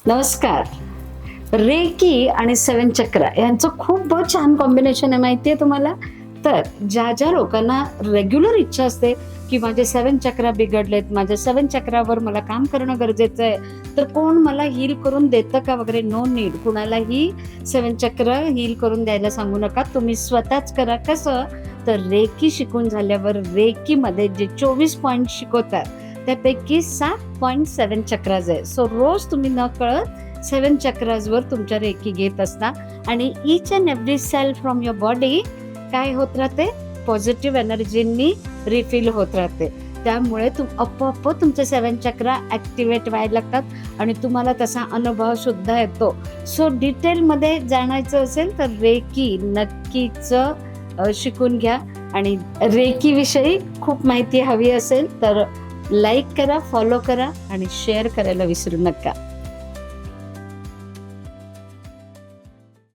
नमस्कार. रेकी आणि सेवन चक्र यांचं खूप छान कॉम्बिनेशन आहे, माहिती आहे तुम्हाला? तर ज्या ज्या लोकांना रेग्युलर इच्छा असते की माझे सेवन चक्र बिघडलेत, माझ्या सेवन चक्रावर मला काम करणं गरजेचं आहे, तर कोण मला हील करून देतं का वगैरे? No need. कुणालाही सेवन चक्र हील करून द्यायला सांगू नका, तुम्ही स्वतःच करा. कसं? तर रेकी शिकून झाल्यावर रेकीमध्ये जे 24 पॉईंट शिकवतात त्यापैकी 7 पॉईंट सेवन चक्राज आहे. सो रोज तुम्ही न कळत सेवन चक्राजवर तुमच्या रेकी घेत असता आणि each and every cell from your body काय होत राहते? पॉझिटिव्ह एनर्जीनी रिफिल होत राहते. त्यामुळे आपोआप तुमचे सेवन चक्र ॲक्टिवेट व्हायला लागतात आणि तुम्हाला तसा अनुभव सुद्धा येतो. सो डिटेलमध्ये जाणायचं असेल तर रेकी नक्कीच शिकून घ्या. आणि रेकीविषयी खूप माहिती हवी असेल तर लाईक करा, फॉलो करा आणि शेअर करायला विसरू नका.